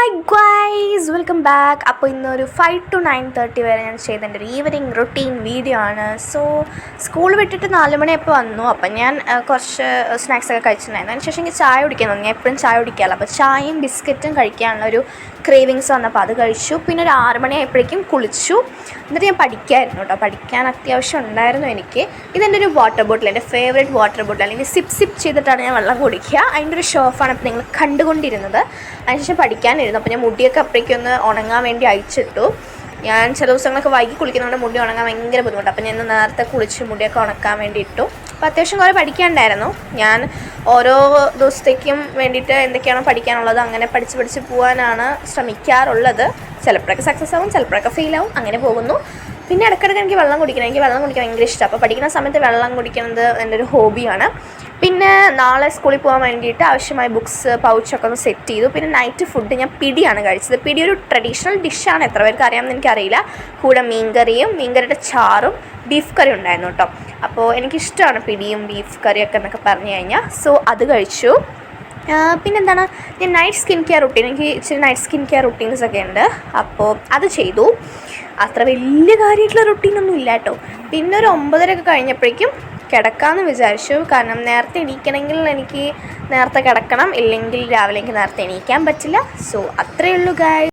Hi guys, welcome back. അപ്പോൾ ഇന്നൊരു 5 to 9:30 വരെ ഞാൻ ചെയ്ത എൻ്റെ ഒരു ഈവനിങ് റൊട്ടീൻ വീഡിയോ ആണ്. സോ സ്കൂൾ വിട്ടിട്ട് 4 മണിയപ്പോൾ വന്നു. അപ്പം ഞാൻ കുറച്ച് സ്നാക്സൊക്കെ കഴിച്ചിട്ടുണ്ടായിരുന്നു. അതിനുശേഷം എനിക്ക് ചായ കുടിക്കാൻ തോന്നി. ഞാൻ എപ്പോഴും ചായ കുടിക്കാമല്ലോ. അപ്പോൾ ചായയും ബിസ്ക്കറ്റും കഴിക്കാനുള്ളൊരു ക്രേവിങ്സ് വന്നപ്പോൾ അത് കഴിച്ചു. പിന്നെ ഒരു 6 മണിയായപ്പോഴേക്കും കുളിച്ചു. എന്നിട്ട് ഞാൻ പഠിക്കായിരുന്നു കേട്ടോ. പഠിക്കാൻ അത്യാവശ്യം ഉണ്ടായിരുന്നു എനിക്ക്. ഇതെൻ്റെ ഒരു വാട്ടർ ബോട്ടിൽ, എൻ്റെ ഫേവറേറ്റ് വാട്ടർ ബോട്ടിൽ. അല്ലെങ്കിൽ സിപ്പ് ചെയ്തിട്ടാണ് ഞാൻ വെള്ളം കുടിക്കുക. അതിൻ്റെ ഒരു ഷോഫാണ് ഇപ്പോൾ നിങ്ങൾ കണ്ടുകൊണ്ടിരുന്നത്. അതിനുശേഷം പഠിക്കാനിരുന്നു. അപ്പോൾ ഞാൻ മുടിയൊക്കെ അപ്പോഴേക്കൊന്ന് ഉണങ്ങാൻ വേണ്ടി അയച്ചിട്ടു. ഞാൻ ചില ദിവസങ്ങളൊക്കെ വൈകി കുളിക്കുന്നതുകൊണ്ട് മുടി ഉണങ്ങാൻ ഭയങ്കര ബുദ്ധിമുട്ടാണ്. അപ്പോൾ ഞാൻ നേരത്തെ കുളിച്ച് മുടിയൊക്കെ ഉണക്കാൻ വേണ്ടി ഇട്ടു. അപ്പോൾ അത്യാവശ്യം കുറേ പഠിക്കാനുണ്ടായിരുന്നു. ഞാൻ ഓരോ ദിവസത്തേക്കും വേണ്ടിയിട്ട് എന്തൊക്കെയാണോ പഠിക്കാനുള്ളത് അങ്ങനെ പഠിച്ച് പോകാനാണ് ശ്രമിക്കാറുള്ളത്. ചിലപ്പോഴൊക്കെ സക്സസ് ആവും, ചിലപ്പോഴൊക്കെ ഫെയിലാവും, അങ്ങനെ പോകുന്നു. പിന്നെ ഇടയ്ക്കിടയ്ക്ക് എനിക്ക് വെള്ളം കുടിക്കാൻ ഭയങ്കര ഇഷ്ടമാണ്. അപ്പോൾ പഠിക്കുന്ന സമയത്ത് വെള്ളം കുടിക്കുന്നത് എൻ്റെ ഒരു ഹോബിയാണ്. പിന്നെ നാളെ സ്കൂളിൽ പോകാൻ വേണ്ടിയിട്ട് ആവശ്യമായ ബുക്സ് പൗച്ചൊക്കെ ഒന്ന് സെറ്റ് ചെയ്തു. പിന്നെ നൈറ്റ് ഫുഡ് ഞാൻ പിടിയാണ് കഴിച്ചത്. പിടി ഒരു ട്രഡീഷണൽ ഡിഷാണ്, എത്ര പേർക്ക് അറിയാമെന്ന് എനിക്കറിയില്ല. കൂടെ മീൻകറിയുടെ ചാറും ബീഫ് കറി ഉണ്ടായിരുന്നു കേട്ടോ. അപ്പോൾ എനിക്കിഷ്ടമാണ് പിടിയും ബീഫ് കറിയൊക്കെ എന്നൊക്കെ പറഞ്ഞു കഴിഞ്ഞാൽ. സോ അത് കഴിച്ചു. പിന്നെന്താണ്, ഞാൻ നൈറ്റ് സ്കിൻ കെയർ റുട്ടീൻ, എനിക്ക് ഇച്ചിരി നൈറ്റ് സ്കിൻ കെയർ റുട്ടീൻസൊക്കെ ഉണ്ട്. അപ്പോൾ അത് ചെയ്തു. അത്ര വലിയ കാര്യമായിട്ടുള്ള റുട്ടീനൊന്നും ഇല്ല കേട്ടോ. പിന്നെ ഒരു 9:30 കഴിഞ്ഞപ്പോഴേക്കും കിടക്കാമെന്ന് വിചാരിച്ചു. കാരണം നേരത്തെ എണീക്കണമെങ്കിൽ എനിക്ക് നേരത്തെ കിടക്കണം, ഇല്ലെങ്കിൽ രാവിലെ എനിക്ക് നേരത്തെ എണീക്കാൻ പറ്റില്ല. സോ അത്രയേ ഉള്ളൂ ഗായ്സ്.